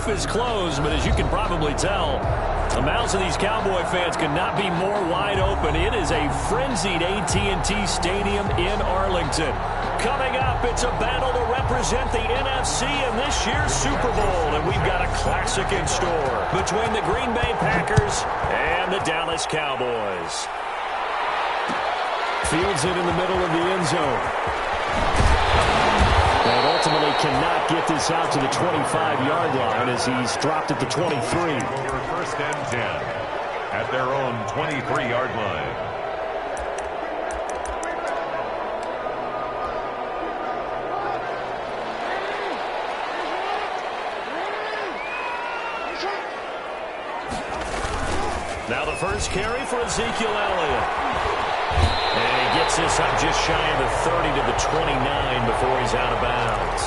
roof is closed, but as you can probably tell, the mouths of these Cowboy fans could not be more wide open. It is a frenzied AT&T Stadium in Arlington. Coming up, it's a battle to represent the NFC in this year's Super Bowl, and we've got a classic in store between the Green Bay Packers and the Dallas Cowboys. Fields it in the middle of the end zone. And ultimately cannot get this out to the 25-yard line as he's dropped at the 23. First and 10 at their own 23-yard line. Now the first carry for Ezekiel Elliott. And he gets this up just shy of the 30 to the 29 before he's out of bounds.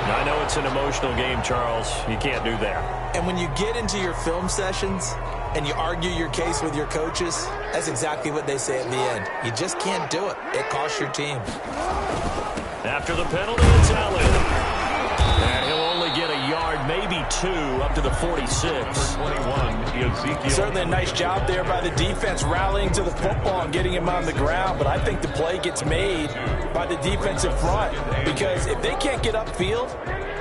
Now, I know it's an emotional game, Charles. You can't do that. And when you get into your film sessions and you argue your case with your coaches, that's exactly what they say at the end. You just can't do it. It costs your team. After the penalty, it's Elliott. And he'll only get a yard, maybe two, up to the 46. 21, Ezekiel. Certainly a nice job there by the defense rallying to the football and getting him on the ground. But I think the play gets made by the defensive front because if they can't get upfield,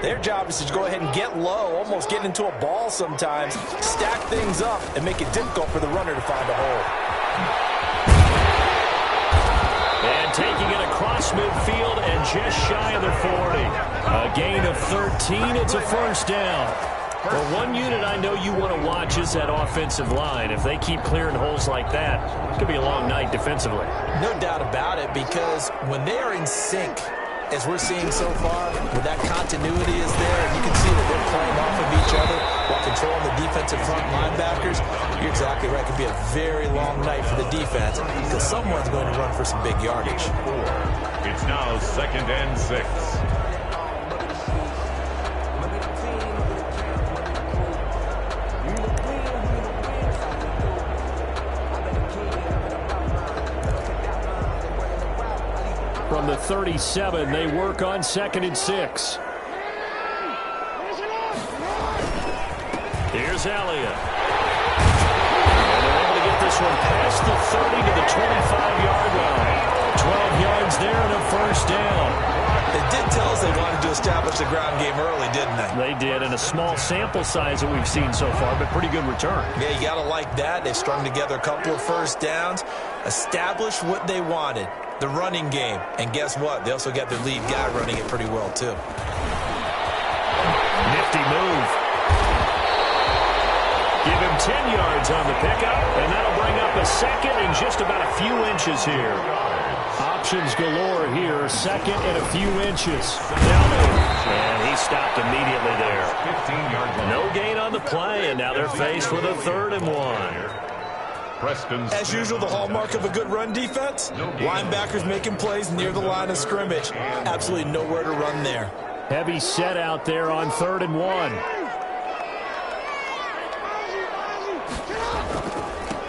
their job is to go ahead and get low, almost get into a ball sometimes, stack things up, and make it difficult for the runner to find a hole. And taking it across midfield and just shy of the 40. A gain of 13. It's a first down. Well, one unit I know you want to watch is that offensive line. If they keep clearing holes like that, it could be a long night defensively. No doubt about it, because when they are in sync, as we're seeing so far, when that continuity is there, and you can see that they're playing off of each other while controlling the defensive front linebackers, you're exactly right. It could be a very long night for the defense because someone's going to run for some big yardage. It's now 2nd and 6. From the 37, they work on 2nd and 6. Here's Elliott. And they're able to get this one past the 30 to the 25-yard line. 12 yards there and a first down. They did tell us they wanted to establish the ground game early, didn't they? They did, and a small sample size that we've seen so far, but pretty good return. Yeah, you got to like that. They've strung together a couple of first downs, established what they wanted, the running game. And guess what? They also got their lead guy running it pretty well, too. Nifty move. Give him 10 yards on the pickup, and that'll bring up a second and just about a few inches here. Options galore here, 2nd and a few inches. And he stopped immediately there. 15 yards. No gain on the play, and now they're faced with a 3rd and 1. As usual, the hallmark of a good run defense, linebackers making plays near the line of scrimmage. Absolutely nowhere to run there. Heavy set out there on 3rd and 1.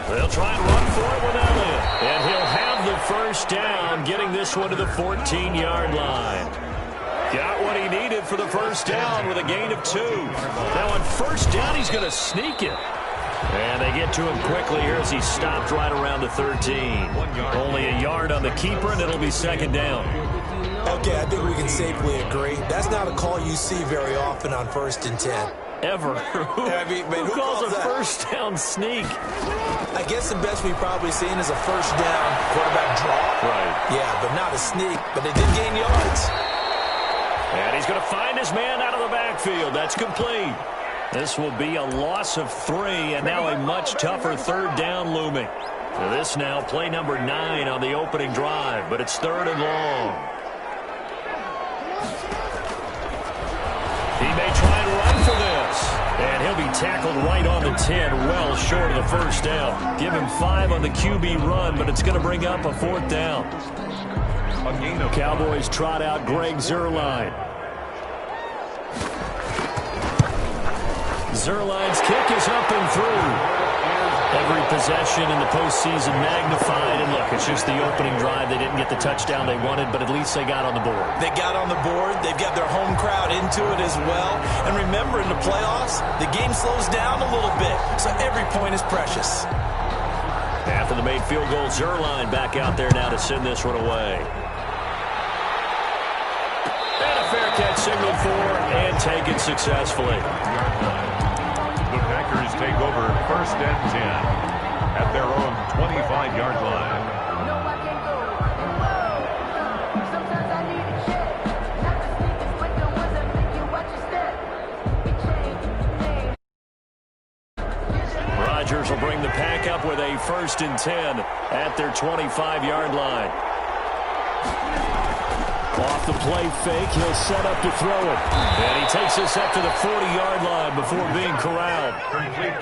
They'll try and run for it with Elliott. And he'll have the first down, getting this one to the 14-yard line. Got what he needed for the first down with a gain of 2. Now on first down, he's going to sneak it. And they get to him quickly here as he stopped right around the 13. Only a yard on the keeper, and it'll be 2nd down. Okay, I think we can safely agree. That's not a call you see very often on 1st and 10. Ever. Who calls a first down sneak? I guess the best we've probably seen is a first down quarterback draw. Right. Yeah, but not a sneak. But they did gain yards. And he's going to find his man out of the backfield. That's complete. This will be a loss of 3, and now a much tougher 3rd down looming. So this now play number 9 on the opening drive, but it's 3rd and long. He may try and run for this. And he'll be tackled right on the 10, well short of the first down. Give him 5 on the QB run, but it's going to bring up a 4th down. Cowboys trot out Greg Zuerlein. Zuerlein's kick is up and through. Every possession in the postseason magnified. And look, it's just the opening drive. They didn't get the touchdown they wanted, but at least they got on the board. They got on the board. They've got their home crowd into it as well. And remember, in the playoffs, the game slows down a little bit, so every point is precious. After the made field goal, Zerline back out there now to send this one away. And a fair catch signaled for and taken successfully. The Packers take over 1st and 10 at their own 25-yard line. Rodgers will bring the pack up with a 1st and 10 at their 25-yard line. Off the play fake, he'll set up to throw it. And he takes this up to the 40-yard line before being corralled.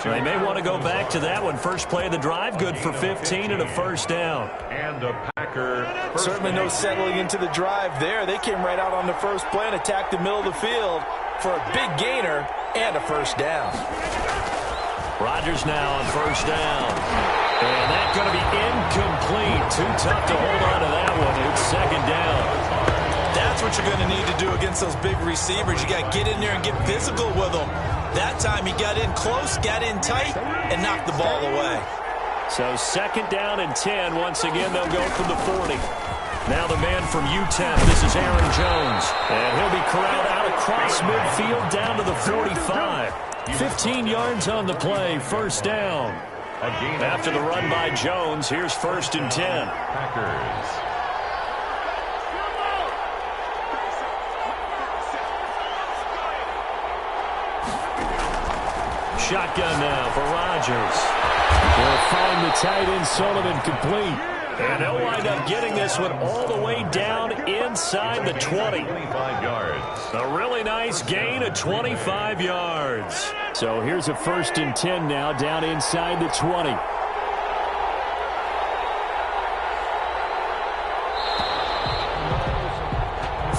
They may want to go back to that one. First play of the drive, good for 15 and a 1st down. And a Packer. Certainly no settling into the drive there. They came right out on the first play and attacked the middle of the field for a big gainer and a 1st down. Rodgers now on 1st down. And that's going to be incomplete. Too tough to hold on to that one. It's 2nd down. That's what you're going to need to do against those big receivers. You got to get in there and get physical with them. That time he got in close, got in tight, and knocked the ball away. So 2nd down and 10. Once again, they'll go from the 40. Now the man from UTEP, this is Aaron Jones. And he'll be corralled out across midfield down to the 45. 15 yards on the play, 1st down. After the run by Jones, here's 1st and 10. Packers. Shotgun now for Rodgers. He'll find the tight end Sullivan complete. And they'll wind up getting this one all the way down inside the 20. 25 yards. A really nice gain of 25 yards. So here's a 1st and 10 now down inside the 20.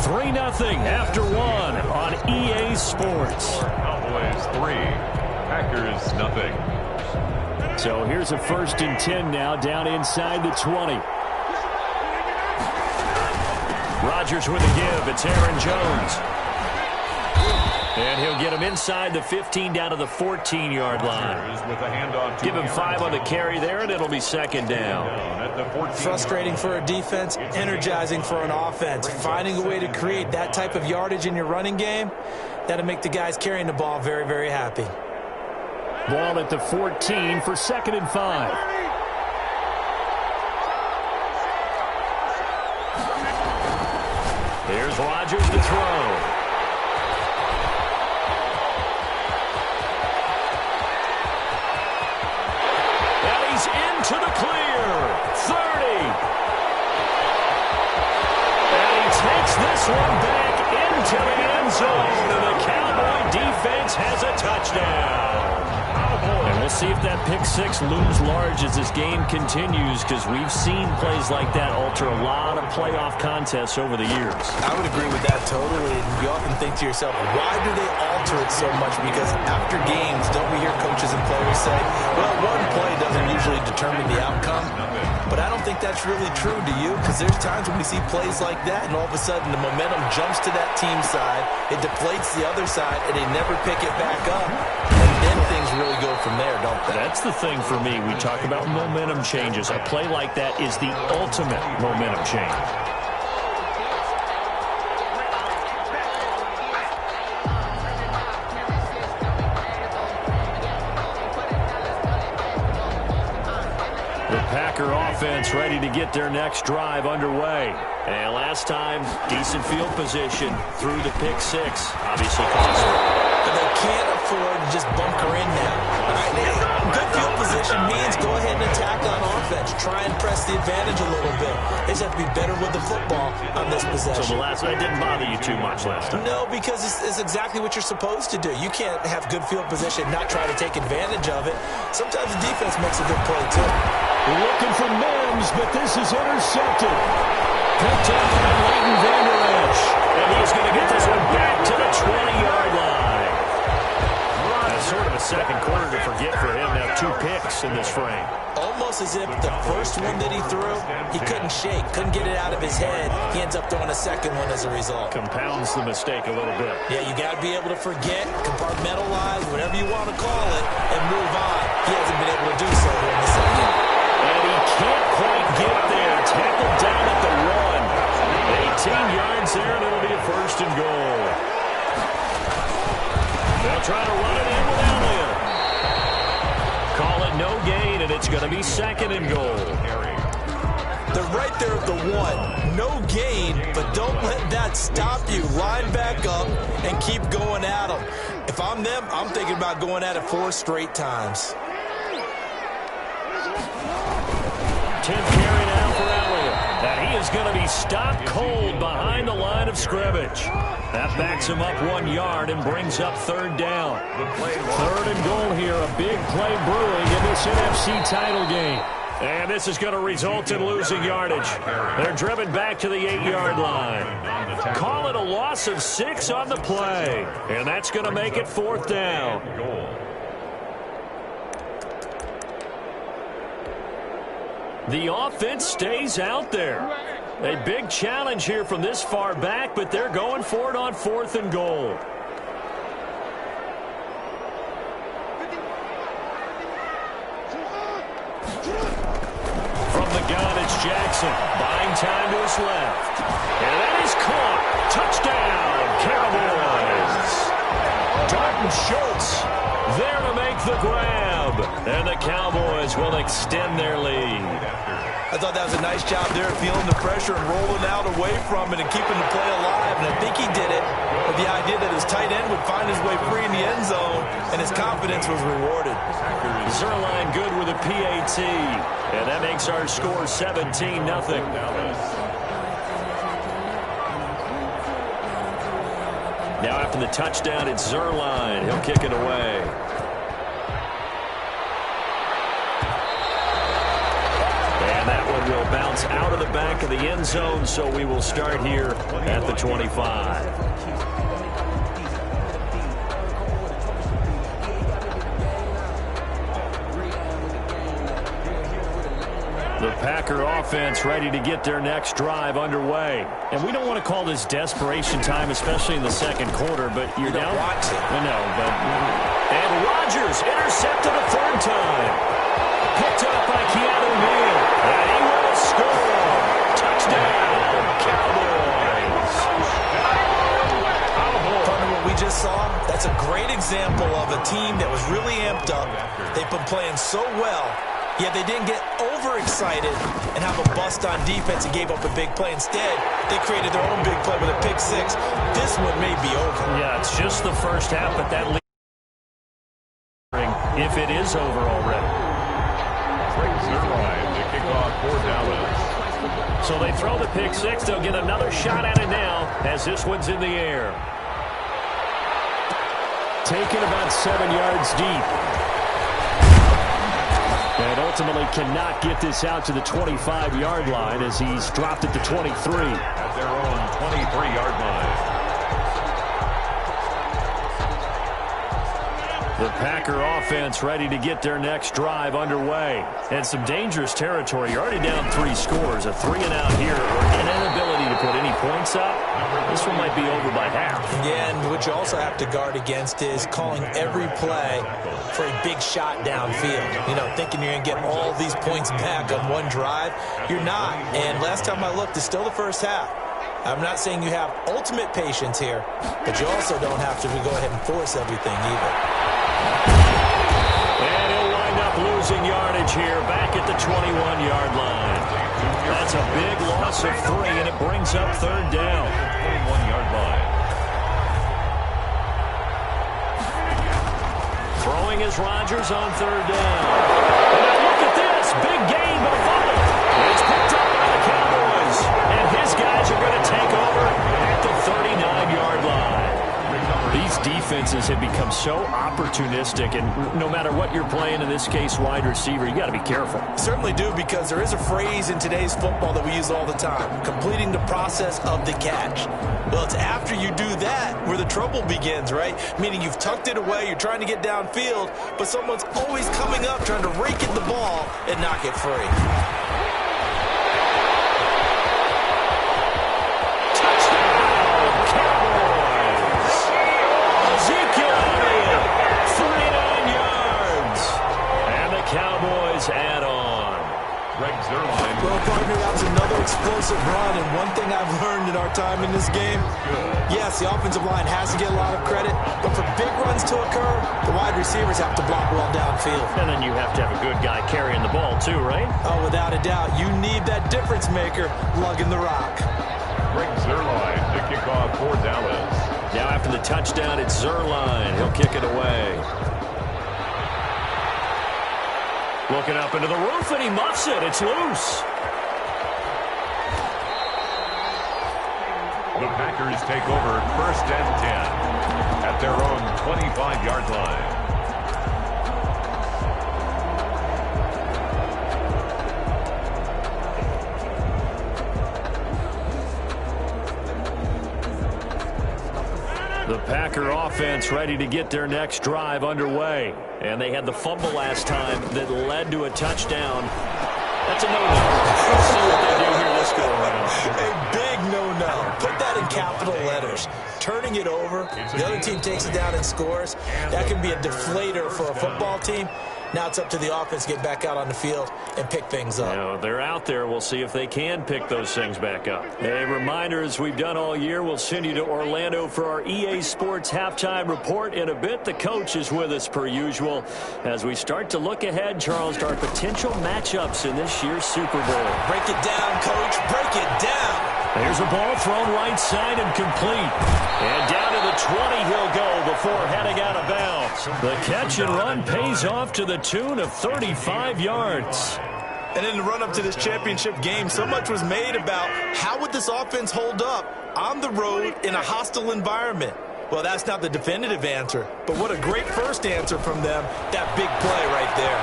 Three 0 after one on EA Sports. Cowboys 3, Packers nothing. So here's a 1st and 10 now down inside the 20. Rodgers with a give. It's Aaron Jones. And he'll get him inside the 15 down to the 14-yard line. Give him 5 on the carry there, and it'll be 2nd down. Frustrating for a defense, energizing for an offense. Finding a way to create that type of yardage in your running game, that'll make the guys carrying the ball very, very happy. Ball at the 14 for 2nd and 5. Here's Rodgers to throw. Into the clear. 30. And he takes this one back into the end zone. And the Cowboy defense has a touchdown. And we'll see if that pick six looms large as this game continues, because we've seen plays like that alter a lot of playoff contests over the years. I would agree with that totally. And you often think to yourself, why do they alter it so much? Because after games, don't we hear coaches and players say, well, one play doesn't usually determine the outcome? But I don't think that's really true, do you? Because there's times when we see plays like that, and all of a sudden the momentum jumps to that team side, it deflates the other side, and they never pick it back up. And then things really go from there, don't they? That's the thing for me. We talk about momentum changes. A play like that is the ultimate momentum change. The Packer offense ready to get their next drive underway. And last time, decent field position through the pick six. Obviously costly. But they can't afford to just bunker in now. All right, good field position means go ahead and attack on offense. Try and press the advantage a little bit. They just have to be better with the football on this possession. So the last night didn't bother you too much last time? No, because it's exactly what you're supposed to do. You can't have good field position and not try to take advantage of it. Sometimes the defense makes a good play, too. We're looking for Mims, but this is intercepted. Picked up by Leighton Vander Esch. And he's going to get this one back to the 20-yard line. That's sort of a second quarter to forget for him. Now 2 picks in this frame. Almost as if the first one that he threw, he couldn't shake, couldn't get it out of his head. He ends up throwing a second one as a result. Compounds the mistake a little bit. Yeah, you got to be able to forget, compartmentalize, whatever you want to call it, and move on. He hasn't been able to do so here in the second. And he can't quite get there. Tackled down at the 1. 18 yards there, and it'll be a first and goal. They'll try to run it in with Elliott. Call it no gain, and it's going to be second and goal. They're right there at the 1. No gain, but don't let that stop you. Line back up and keep going at them. If I'm them, I'm thinking about going at it 4 straight times. 10th carry now for Elliott. And he is going to be stopped cold behind the line of scrimmage. That backs him up 1 yard and brings up third down. Third and goal here. A big play brewing in this NFC title game. And this is going to result in losing yardage. They're driven back to the 8-yard line. Call it a loss of 6 on the play. And that's going to make it fourth down. The offense stays out there. A big challenge here from this far back, but they're going for it on 4th and goal. From the gun, it's Jackson. Buying time to his left. And that is caught. Touchdown, Cowboys. Dalton Schultz there to make the grab. And the Cowboys will extend their lead. I thought that was a nice job there, feeling the pressure and rolling out away from it and keeping the play alive. And I think he did it with the idea that his tight end would find his way free in the end zone, and his confidence was rewarded. Zerline good with a PAT. And that makes our score 17-0. Now after the touchdown, it's Zerline. He'll kick it away. And that one will bounce out of the back of the end zone, so we will start here at the 25. The Packer offense ready to get their next drive underway. And we don't want to call this desperation time, especially in the second quarter, but you're down. I know, but... And Rodgers intercepted a third time. Picked up by Keanu Neal. And he will score. Touchdown, Cowboys. Part of what we just saw, that's a great example of a team that was really amped up. They've been playing so well. Yet they didn't get overexcited and have a bust on defense and gave up a big play. Instead, they created their own big play with a pick six. This one may be over. Yeah, it's just the first half, but that lead, if it is over already. To kick off for Dallas. So they throw the pick six. They'll get another shot at it now as this one's in the air. Taken about 7 yards deep. And ultimately cannot get this out to the 25-yard line as he's dropped at the 23. At their own 23-yard line. The Packer offense ready to get their next drive underway. And some dangerous territory. You're already down 3 scores. A 3-and-out here or an inability to put any points up. This one might be over by half. Yeah, and what you also have to guard against is calling every play for a big shot downfield. You know, thinking you're going to get all these points back on one drive. You're not. And last time I looked, it's still the first half. I'm not saying you have ultimate patience here, but you also don't have to go ahead and force everything either. And he'll wind up losing yardage here back at the 21-yard line. That's a big loss of 3, and it brings up third down. 21-yard line. Throwing is Rodgers on third down. Now look at this. Big gain, but a fumble. It's picked up by the Cowboys. And his guys are going to take over at the 39-yard line. These defenses have become become so opportunistic, and no matter what you're playing, in this case, wide receiver, you got to be careful. Certainly do, because there is a phrase in today's football that we use all the time, completing the process of the catch. Well, it's after you do that where the trouble begins, right? Meaning you've tucked it away, you're trying to get downfield, but someone's always coming up trying to rake at the ball and knock it free. Cowboys add on. Well, partner, that was another explosive run, and one thing I've learned in our time in this game, yes, the offensive line has to get a lot of credit, but for big runs to occur, the wide receivers have to block well downfield. And then you have to have a good guy carrying the ball too, right? Oh, without a doubt. You need that difference maker lugging the rock. Greg Zuerlein to kick off for Dallas. Now after the touchdown, it's Zuerlein. He'll kick it away. Looking up into the roof, and he muffs it. It's loose. The Packers take over 1st and 10 at their own 25-yard line. The Packer offense ready to get their next drive underway. And they had the fumble last time that led to a touchdown. That's a no-no. Let's see what they do here this go around. A big no-no. Put that in capital letters. Turning it over, the other team takes it down and scores. That can be a deflator for a football team. Now it's up to the offense to get back out on the field and pick things up. Now, they're out there. We'll see if they can pick those things back up. A reminder, as we've done all year, we'll send you to Orlando for our EA Sports halftime report in a bit. The coach is with us per usual as we start to look ahead, Charles, to our potential matchups in this year's Super Bowl. Break it down, Coach. Break it down. There's a ball thrown right side and complete. And down to the 20 he'll go before heading out of bounds. The catch and run pays off to the tune of 35 yards. And in the run-up to this championship game, so much was made about how would this offense hold up on the road in a hostile environment. Well, that's not the definitive answer, but what a great first answer from them, that big play right there.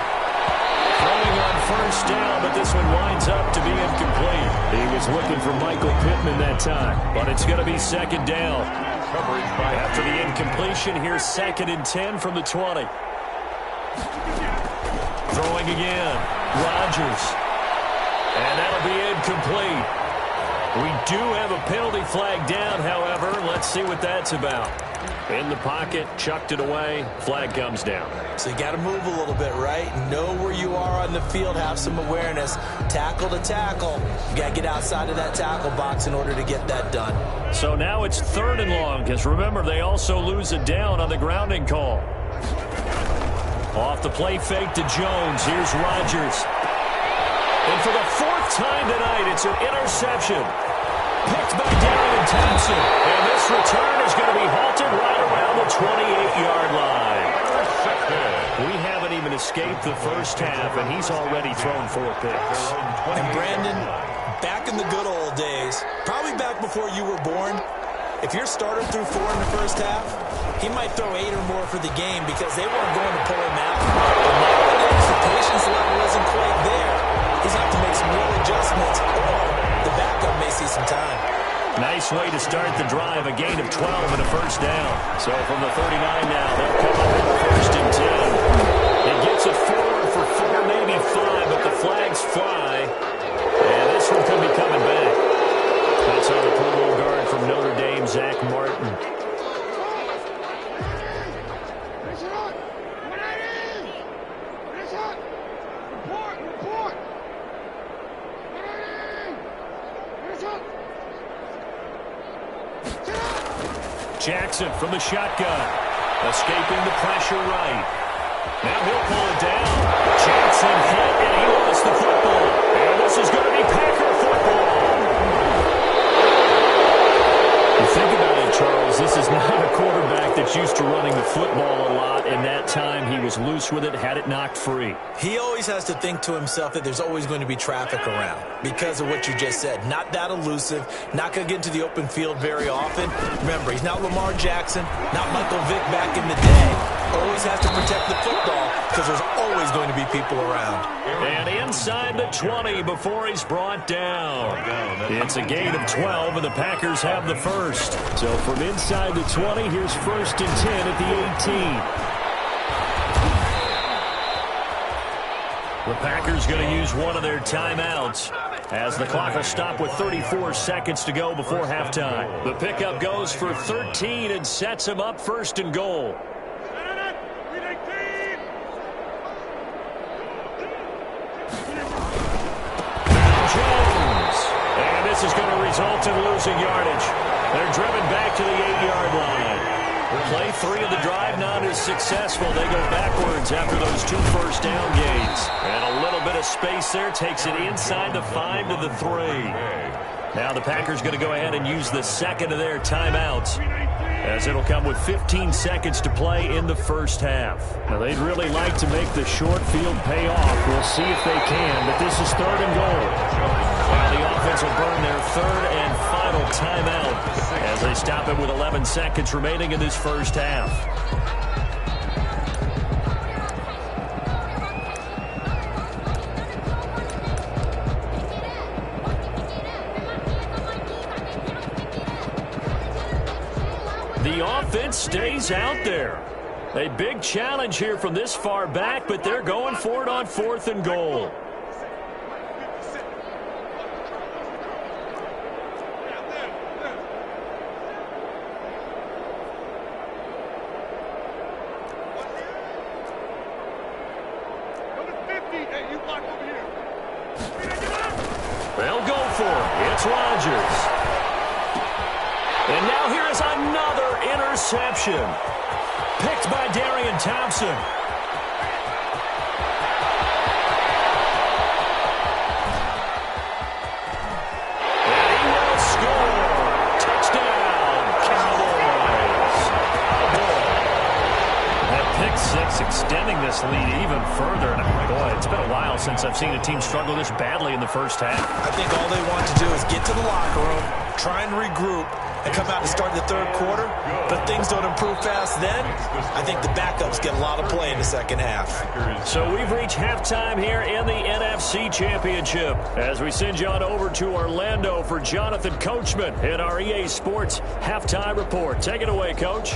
Throwing on 1st down, but this one winds up to be incomplete. He was looking for Michael Pittman that time, but it's going to be 2nd down. After the incompletion, here's 2nd and 10 from the 20. Throwing again. Rodgers. And that'll be incomplete. We do have a penalty flag down, however. Let's see what that's about. In the pocket, chucked it away, flag comes down. So you got to move a little bit, right? Know where you are on the field, have some awareness. Tackle to tackle. You got to get outside of that tackle box in order to get that done. So now it's 3rd and long, because remember, they also lose a down on the grounding call. Off the play fake to Jones. Here's Rodgers. And for the 4th time tonight, it's an interception. Picked by Darian Thompson. And this return is going to be halted right around the 28-yard line. We haven't even escaped the first half, and he's already thrown 4 picks. And Brandon, back in the good old days, probably back before you were born, if your starter threw 4 in the first half, he might throw 8 or more for the game because they weren't going to pull him out. But nowadays, the patience level isn't quite there. He's going to have to make some real adjustments, or the backup may see some time. Nice way to start the drive, a gain of 12 and a 1st down. So from the 39 now, they'll come up with 1st and 10. It gets it forward for 4, maybe 5, but the flags fly. And this one could be coming back. That's on the Pro Bowl guard from Notre Dame, Zach Martin. Jackson from the shotgun. Escaping the pressure right. Now he'll pull it down. Jackson hit, and he lost the football. And this is going to be Packer football. You think about it, Charles, this is not a quarterback that's used to running the football a lot, and that time he was loose with it, had it knocked free. He always has to think to himself that there's always going to be traffic around because of what you just said. Not that elusive, not going to get into the open field very often. Remember, he's not Lamar Jackson, not Michael Vick back in the day. Always has to protect the football because there's always going to be people around. And inside the 20 before he's brought down. It's a gain of 12, and the Packers have the first. So from inside the 20, here's 1st and 10 at the 18. The Packers going to use one of their timeouts as the clock will stop with 34 seconds to go before halftime. The pickup goes for 13 and sets him up 1st and goal. This is going to result in losing yardage. They're driven back to the 8-yard line. Play 3 of the drive not as successful. They go backwards after those 2 first down gains. And a little bit of space there takes it inside the 5 to the 3. Now the Packers going to go ahead and use the second of their timeouts, as it'll come with 15 seconds to play in the first half. Now they'd really like to make the short field pay off. We'll see if they can, but this is 3rd and goal. Now the offense will burn their 3rd and final timeout as they stop it with 11 seconds remaining in this first half. The offense stays out there. A big challenge here from this far back, but they're going for it on 4th and goal. They'll go for it. It's Rodgers. And now here is another interception. Picked by Darian Thompson. And he will score. Touchdown, Cowboys. That pick 6 extending this lead even further. And boy, it's been a while since I've seen a team struggle this badly in the first half. I think all they want to do is get to the locker room, try and regroup, and come out to start the 3rd quarter. But things don't improve fast then. I think the backups get a lot of play in the second half. So we've reached halftime here in the NFC Championship as we send you on over to Orlando for Jonathan Coachman in our EA Sports Halftime Report. Take it away, Coach.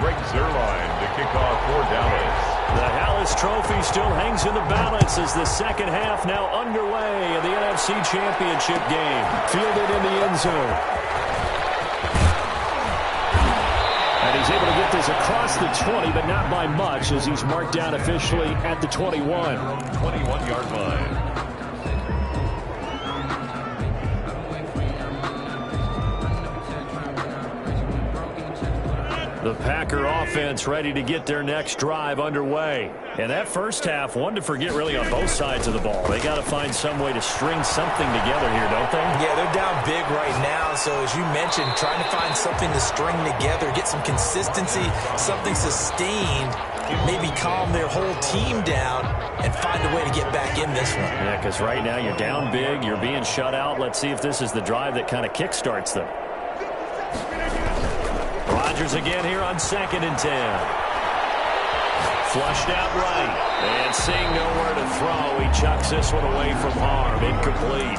Greg Zuerlein to kick off for Dallas. The Hallis Trophy still hangs in the balance as the second half now underway in the NFC Championship game. Fielded in the end zone. And he's able to get this across the 20, but not by much, as he's marked down officially at the 21. 21-yard line. The Packer offense ready to get their next drive underway. And that first half, one to forget really on both sides of the ball. They got to find some way to string something together here, don't they? Yeah, they're down big right now. So as you mentioned, trying to find something to string together, get some consistency, something sustained, maybe calm their whole team down and find a way to get back in this one. Yeah, because right now you're down big, you're being shut out. Let's see if this is the drive that kind of kickstarts them. Rodgers again here on 2nd and 10. Flushed out right. And seeing nowhere to throw, he chucks this one away from harm. Incomplete.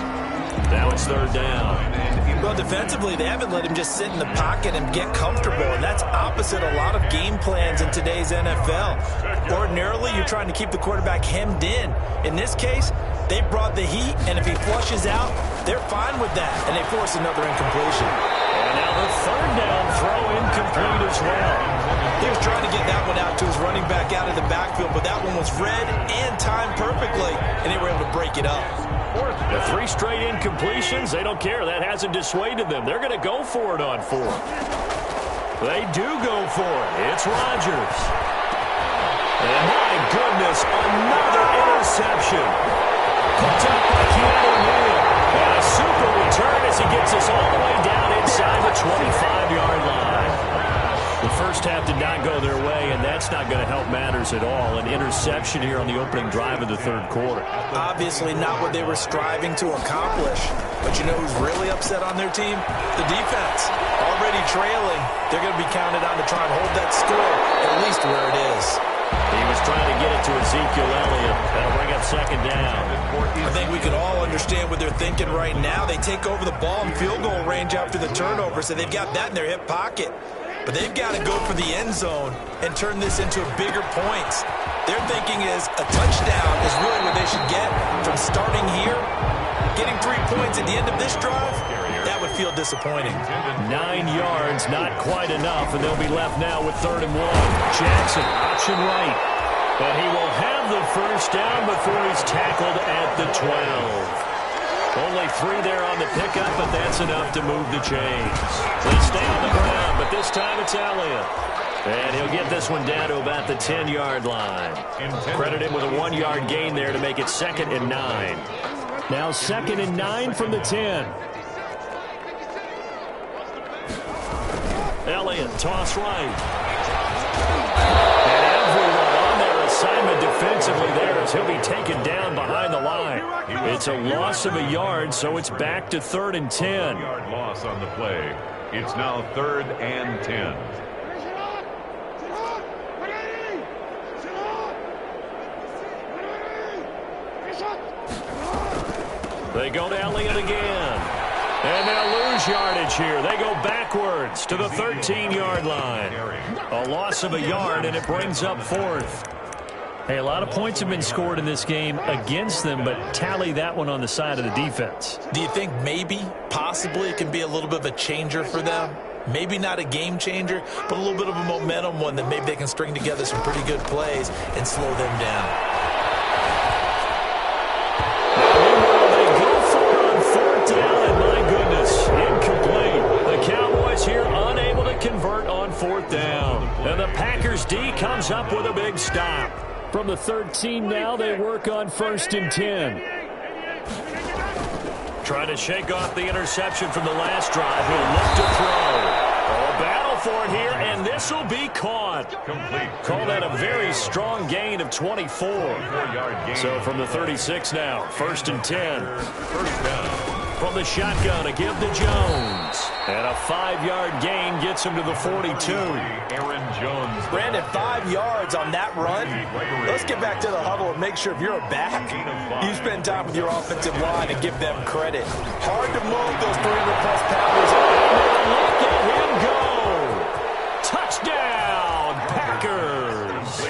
Now it's 3rd down. Well, defensively, they haven't let him just sit in the pocket and get comfortable, and that's opposite a lot of game plans in today's NFL. Ordinarily, you're trying to keep the quarterback hemmed in. In this case, they brought the heat, and if he flushes out, they're fine with that, and they force another incompletion. And now the 3rd down throw incomplete as well. He was trying to get that one out to his running back out of the backfield, but that one was read and timed perfectly, and they were able to break it up. The 3 straight incompletions, they don't care. That hasn't dissuaded them. They're going to go for it on 4. They do go for it. It's Rodgers. And my goodness, another interception. Picked up by Keanu Neal. And a super return as he gets us all the way down inside the 25. turnovers at all. An interception here on the opening drive of the third quarter. Obviously not what they were striving to accomplish. But you know who's really upset on their team? The defense. Already trailing. They're going to be counted on to try and hold that score, at least where it is. He was trying to get it to Ezekiel Elliott. That'll bring up second down. I think we can all understand what they're thinking right now. They take over the ball in field goal range after the turnover, so they've got that in their hip pocket. But they've got to go for the end zone and turn this into bigger points. Their thinking is a touchdown is really what they should get from starting here. Getting 3 points at the end of this drive, that would feel disappointing. 9 yards, not quite enough, and they'll be left now with 3rd and 1. Jackson, option right. But he will have the first down before he's tackled at the 12. Only 3 there on the pickup, but that's enough to move the chains. They stay on the ground, but this time it's Elliott. And he'll get this one down to about the 10-yard line. Credit him with a 1-yard gain there to make it 2nd and 9. Now 2nd and 9 from the 10. Elliott, toss right. And everyone on their assignment defensively there as he'll be taken down behind the line. It's a loss of a yard, so it's back to 3rd and 10. Yard loss on the play. It's now 3rd and 10. They go to Elliott again. And they'll lose yardage here. They go backwards to the 13-yard line. A loss of a yard, and it brings up 4th. Hey, a lot of points have been scored in this game against them, but tally that one on the side of the defense. Do you think maybe, possibly, it can be a little bit of a changer for them? Maybe not a game changer, but a little bit of a momentum one that maybe they can string together some pretty good plays and slow them down. Here unable to convert on 4th down. And the Packers D comes up with a big stop. From the 13 now, they work on 1st and 10. Trying to shake off the interception from the last drive. He'll look to throw. A battle for it here, and this will be caught. Call that a very strong gain of 24. So from the 36 now, 1st and 10. First down. From the shotgun to give to Jones. And a 5-yard gain gets him to the 42. Aaron Jones. Brandon, 5 yards on that run. Let's get back to the huddle and make sure if you're a back, you spend time with your offensive line and give them credit. Hard to move those 300-plus pounders. Look at him go. Touchdown, Packers.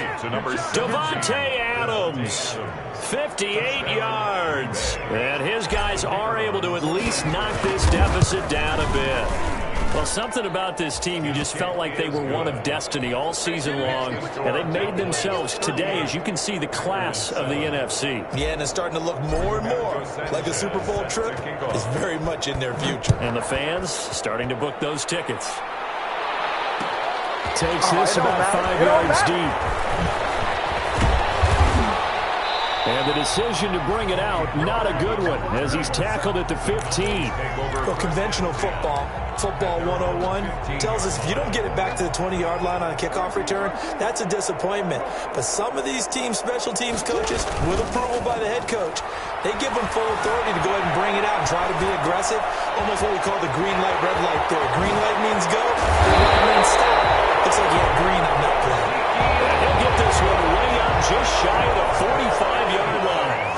Devontae Adams. 58 yards. And his guys are able to at least knock this deficit down a bit. Well, something about this team, you just felt like they were one of destiny all season long. And they made themselves today, as you can see, the class of the NFC. Yeah, and it's starting to look more and more like a Super Bowl trip is very much in their future. And the fans starting to book those tickets. Takes this about 5 yards deep. And the decision to bring it out, not a good one, as he's tackled at the 15. Well, conventional football 101, tells us if you don't get it back to the 20-yard line on a kickoff return, that's a disappointment. But some of these teams, special teams coaches, with approval by the head coach, they give them full authority to go ahead and bring it out and try to be aggressive. Almost what we call the green light, red light theory. Green light means go, red means stop. Looks like he had green on that play. He'll get this one way up just shy of the 45-yard line.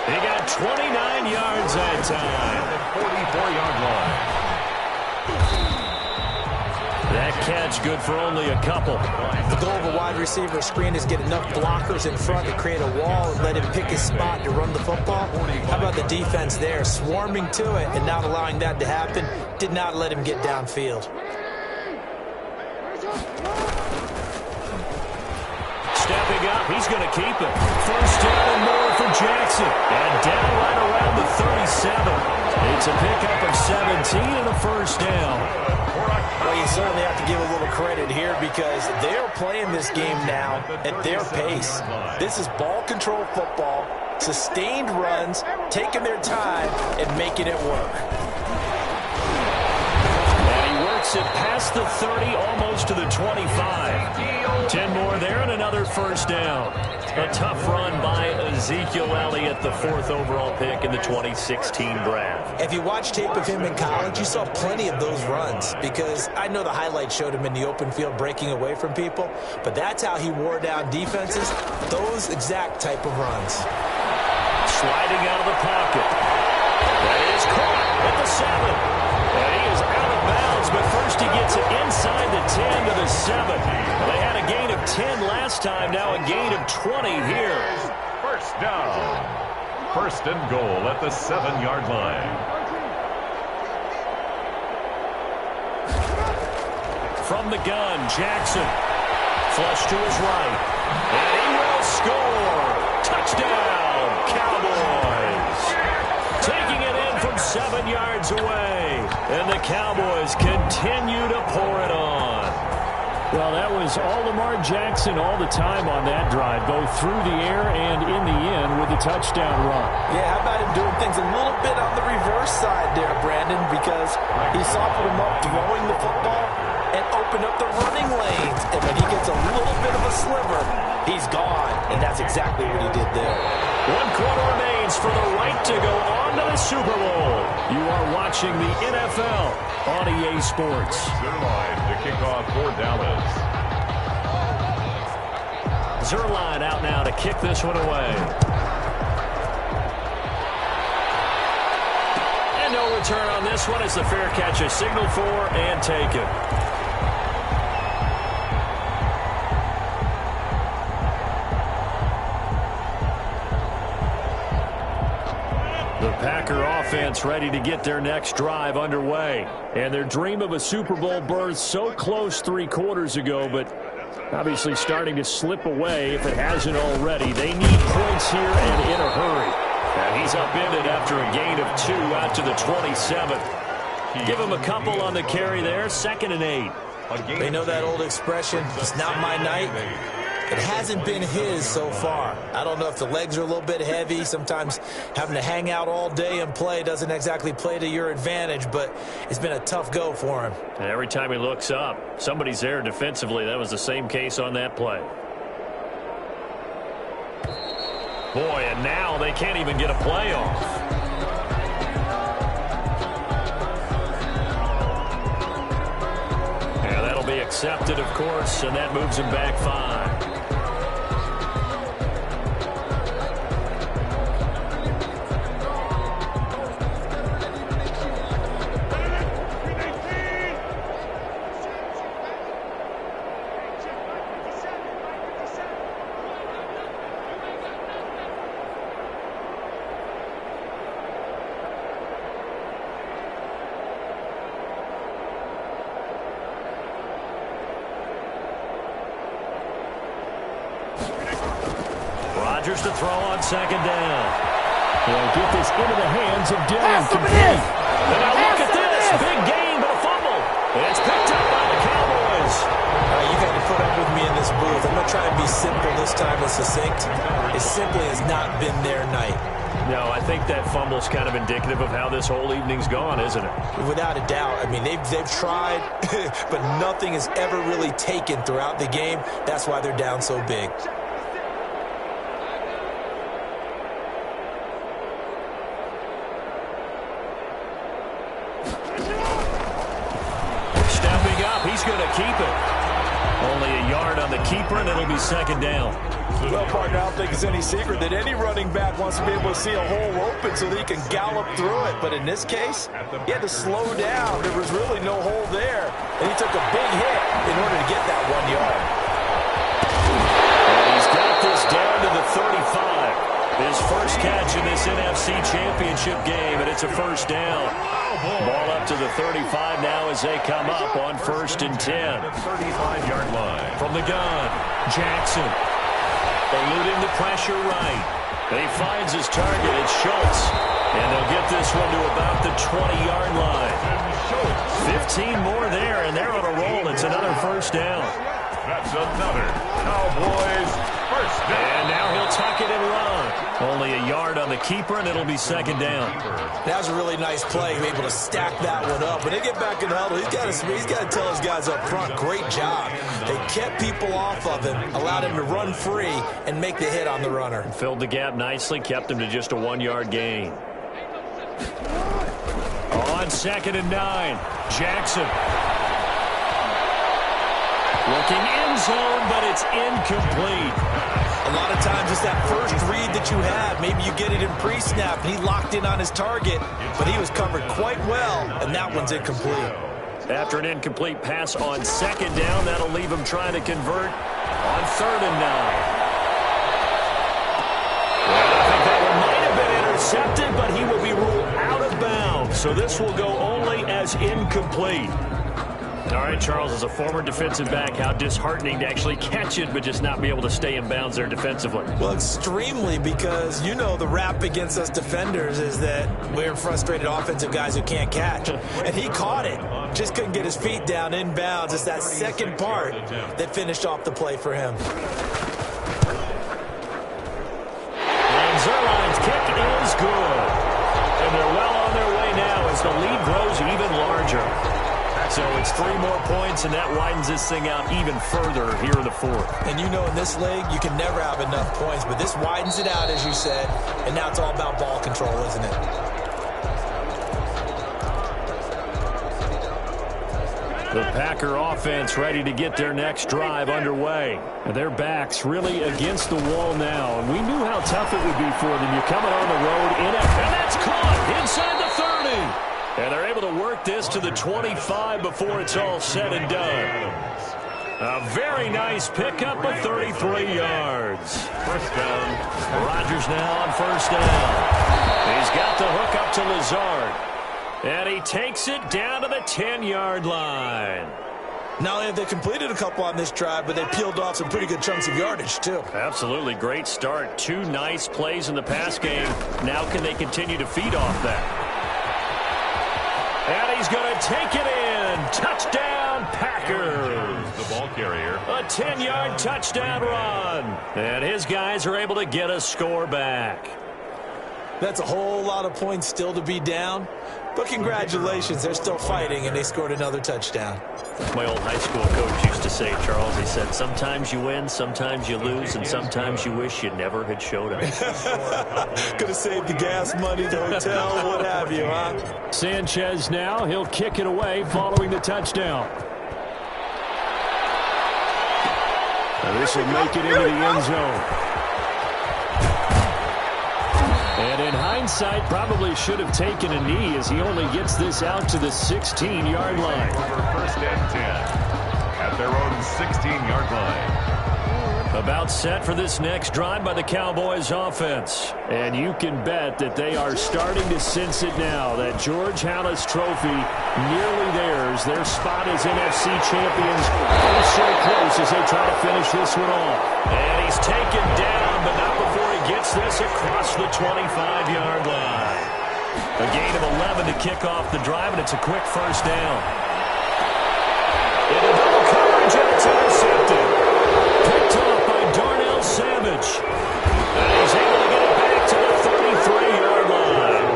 He got 29 yards that time. 44-yard line. That catch good for only a couple. The goal of a wide receiver screen is get enough blockers in front to create a wall and let him pick his spot to run the football. How about the defense there, swarming to it and not allowing that to happen? Did not let him get downfield. Stepping up, he's going to keep it. First down and more for Jackson. And down right around the 37. It's a pickup of 17 and a first down. Well, you certainly have to give a little credit here because they're playing this game now at their pace. This is ball control football, sustained runs, taking their time and making it work. And he works it past past the 30, almost to the 25. 10 more there and another first down. A tough run by Ezekiel Elliott, the 4th overall pick in the 2016 draft. If you watch tape of him in college, you saw plenty of those runs, because I know the highlights showed him in the open field breaking away from people, but that's how he wore down defenses, those exact type of runs. Sliding out of the pocket. That is caught at the 7. And he is out of bounds, but first he gets it inside the 10 to the 7. They had a gain of 10 last time, now a gain of 20 here. First down. First and goal at the 7-yard line. From the gun, Jackson. Flush to his right. And he will score. Touchdown, Cowboys. Taking it in from 7 yards away. And the Cowboys continue to pour it on. Well, that was all Lamar Jackson all the time on that drive, both through the air and in the end with the touchdown run. Yeah, how about him doing things a little bit on the reverse side there, Brandon, because he softened him up throwing the football and opened up the running lanes. And when he gets a little bit of a sliver, he's gone. And that's exactly what he did there. 1 quarter remains for the right to go on to the Super Bowl. You are watching the NFL on EA Sports. Zerline to kick off for Dallas. Zerline out now to kick this one away. And no return on this one as the fair catch is signaled for and taken. The Packer offense ready to get their next drive underway. And their dream of a Super Bowl berth so close 3 quarters ago, but obviously starting to slip away if it hasn't already. They need points here and in a hurry. And he's upended after a gain of 2 out to the 27. Give him a couple on the carry there, 2nd and 8. They know that old expression, it's not my night. It hasn't been his so far. I don't know if the legs are a little bit heavy. Sometimes having to hang out all day and play doesn't exactly play to your advantage, but it's been a tough go for him. And every time he looks up, somebody's there defensively. That was the same case on that play. Boy, and now they can't even get a play off. Yeah, that'll be accepted, of course, and that moves him back 5. To throw on 2nd down. They'll get this into the hands of Dylan. And now look at this. Big gain, but a fumble. And it's picked up by the Cowboys. You got to put up with me in this booth. I'm going to try and be simple this time and succinct. It simply has not been their night. No, I think that fumble's kind of indicative of how this whole evening's gone, isn't it? Without a doubt. I mean, they've tried, but nothing has ever really taken throughout the game. That's why they're down so big. He's going to keep it. Only a yard on the keeper, and it'll be 2nd down. Well, partner, I don't think it's any secret that any running back wants to be able to see a hole open so that he can gallop through it. But in this case, he had to slow down. There was really no hole there, and he took a big hit in order to get that 1 yard. And he's got this down to the 35. His first catch in this NFC Championship game, and it's a first down. Ball up to the 35 now as they come up on 1st and 10. 35-yard line. From the gun, Jackson. Eluding the pressure right. And he finds his target. It's Schultz. And they'll get this one to about the 20-yard line. 15 more there, and they're on a roll. It's another first down. That's another Cowboys first down. And now he'll tuck it and run. Only a yard on the keeper, and it'll be second down. That was a really nice play, able to stack that one up. When they get back in the huddle, he's got to tell his guys up front, great job. They kept people off of him, allowed him to run free and make the hit on the runner. Filled the gap nicely, kept him to just a 1-yard gain. On 2nd and 9, Jackson. Looking end zone, but it's incomplete. A lot of times it's that first read that you have. Maybe you get it in pre-snap, and he locked in on his target, but he was covered quite well, and that one's incomplete. After an incomplete pass on 2nd down, that'll leave him trying to convert on 3rd and 9. Well, I think that one might have been intercepted, but he will be ruled out of bounds. So this will go only as incomplete. All right, Charles, as a former defensive back, how disheartening to actually catch it but just not be able to stay in bounds there defensively. Well, extremely, because you know the rap against us defenders is that we're frustrated offensive guys who can't catch. And he caught it. Just couldn't get his feet down in bounds. It's that second part that finished off the play for him. And Zerline's kick is good. And they're well on their way now as the lead grows even larger. So it's 3 more points, and that widens this thing out even further here in the 4th. And you know in this league, you can never have enough points, but this widens it out, as you said, and now it's all about ball control, isn't it? The Packer offense ready to get their next drive underway. And their backs really against the wall now. And we knew how tough it would be for them. You're coming on the road in it, and that's caught inside the 30. And they're able to work this to the 25 before it's all said and done. A very nice pickup of 33 yards. First down. Rodgers now on 1st down. He's got the hook up to Lazard. And he takes it down to the 10-yard line. Not only have they completed a couple on this drive, but they peeled off some pretty good chunks of yardage, too. Absolutely great start. 2 nice plays in the pass game. Now can they continue to feed off that? And he's going to take it in. Touchdown, Packers. The ball carrier. A 10-yard touchdown run. And his guys are able to get a score back. That's a whole lot of points still to be down. But congratulations, they're still fighting, and they scored another touchdown. My old high school coach used to say, Charles, he said, sometimes you win, sometimes you lose, and sometimes you wish you never had showed up. Could have saved the gas money, the hotel, what have you, huh? Sanchez now, he'll kick it away following the touchdown. Now this will make it into the end zone. And in hindsight, probably should have taken a knee as he only gets this out to the 16-yard line. Over 1st and 10 at their own 16-yard line. About set for this next drive by the Cowboys offense. And you can bet that they are starting to sense it now. That George Halas trophy nearly theirs. Their spot as NFC champions. Oh, so close as they try to finish this one off. And he's taken down, but not before he gets this across the 25-yard line. A gain of 11 to kick off the drive, and it's a quick 1st down. Into double coverage, and it's intercepted. Picked off by Darnell Savage. And he's able to get it back to the 33-yard line.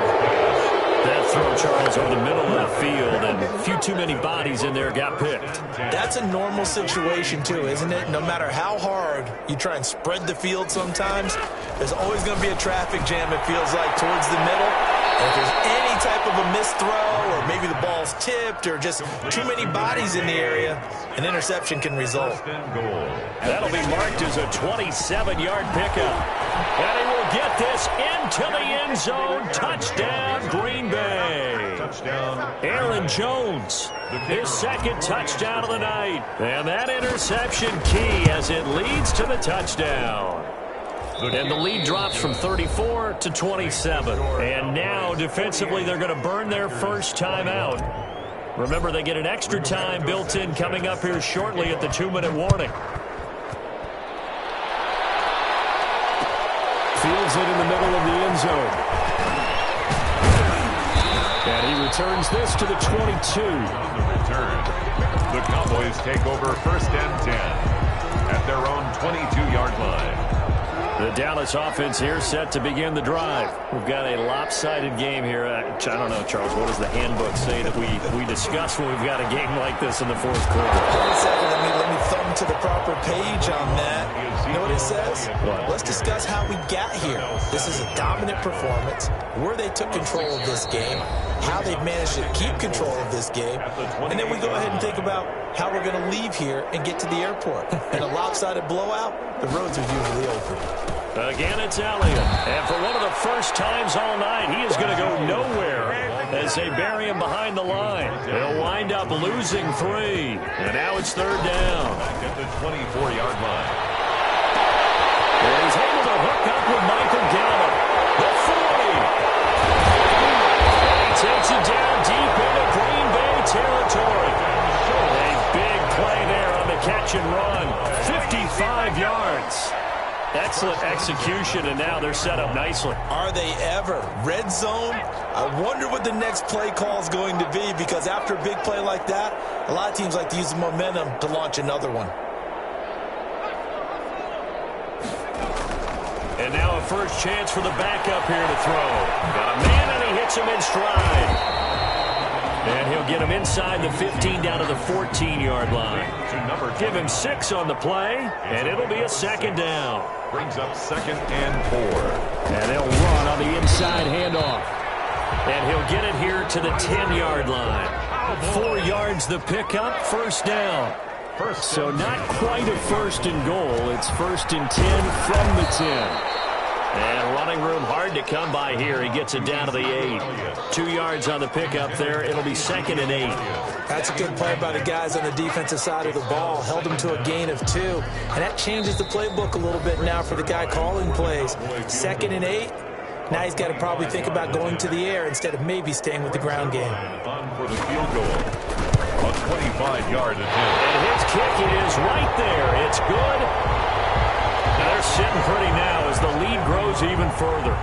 That throw, Charles, over the middle of the field, and a few too many bodies in there got picked. That's a normal situation, too, isn't it? No matter how hard you try and spread the field sometimes, there's always going to be a traffic jam, it feels like, towards the middle. And if there's any type of a missed throw, or maybe the ball's tipped, or just too many bodies in the area, an interception can result. That'll be marked as a 27-yard pickup. And he will get this into the end zone. Touchdown, Green Bay. Touchdown. Aaron Jones, his 2nd touchdown of the night. And that interception key as it leads to the touchdown. And the lead drops from 34 to 27. And now, defensively, they're going to burn their first time out. Remember, they get an extra time built in coming up here shortly at the 2-minute warning. Fields it in the middle of the end zone. And he returns this to the 22. On the return, the Cowboys take over 1st and 10 at their own 22-yard line. The Dallas offense here set to begin the drive. We've got a lopsided game here. I don't know, Charles, what does the handbook say that we discuss when we've got a game like this in the fourth quarter? Hold on a second. Let me thumb to the proper page on that. You know what it says? What? Let's discuss how we got here. This is a dominant performance, where they took control of this game, how they've managed to keep control of this game, and then we go ahead and think about how we're going to leave here and get to the airport. In a lopsided blowout, the roads are usually open. Again, it's Elliott. And for one of the first times all night, he is going to go nowhere as they bury him behind the line. He'll wind up losing 3. And now it's third down. Back at the 24-yard line. And he's able to hook up with Michael Gallup. The 40. And he takes it down deep into Green Bay territory. A big play there on the catch and run. 55 yards. Excellent execution, and now they're set up nicely. Are they ever? Red zone? I wonder what the next play call is going to be, because after a big play like that, a lot of teams like to use the momentum to launch another one. And now a first chance for the backup here to throw. Got a man, and he hits him in stride. And he'll get him inside the 15 down to the 14-yard line. Give him 6 on the play, and it'll be a second down. Brings up 2nd and 4. And they'll run on the inside handoff. And he'll get it here to the 10-yard line. 4 yards the pickup, first down. So not quite a first and goal. It's 1st and 10 from the 10. And running room hard to come by here. He gets it down to the 8. 2 yards on the pickup there. It'll be 2nd and 8. That's a good play by the guys on the defensive side of the ball. Held them to a gain of 2. And that changes the playbook a little bit now for the guy calling plays. 2nd and 8. Now he's got to probably think about going to the air instead of maybe staying with the ground game. On for the field goal. A 25-yard attempt. And his kick is right there. It's good. They're sitting pretty now as the lead grows even further.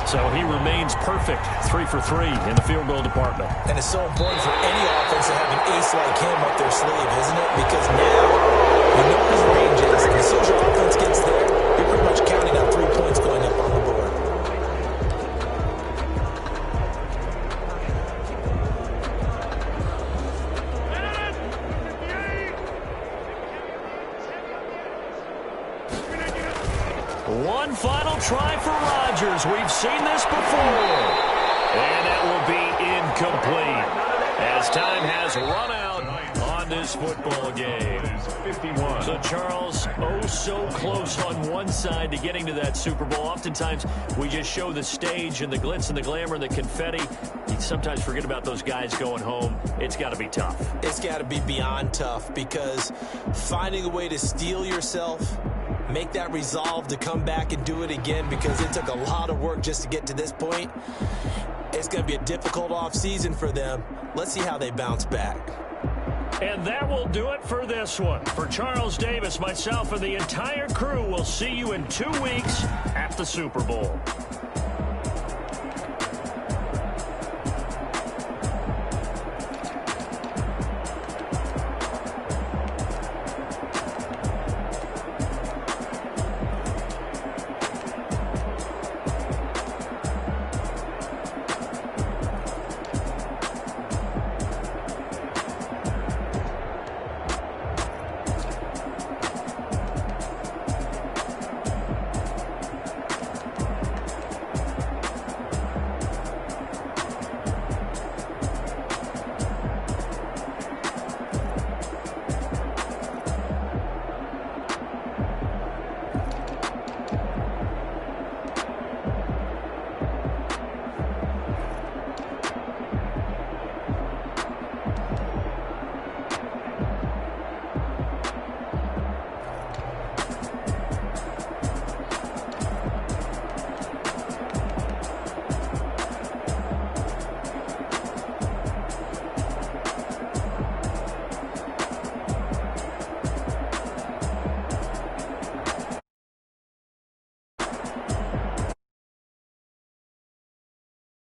So he remains perfect, 3 for 3 in the field goal department. And it's so important for any offense to have an ace like him up their sleeve, isn't it? Because now you know his range is. And as soon as your offense gets there, you're pretty much counting on 3 points going up on the board. One final try for Rodgers. We've seen this before. And that will be incomplete as time has run out on this football game. 51. So, Charles, oh so close on one side to getting to that Super Bowl. Oftentimes, we just show the stage and the glitz and the glamour and the confetti. You sometimes forget about those guys going home. It's got to be tough. It's got to be beyond tough, because finding a way to steel yourself, make that resolve to come back and do it again, because it took a lot of work just to get to this point. It's going to be a difficult offseason for them. Let's see how they bounce back. And that will do it for this one. For Charles Davis, myself, and the entire crew, we'll see you in 2 weeks at the Super Bowl.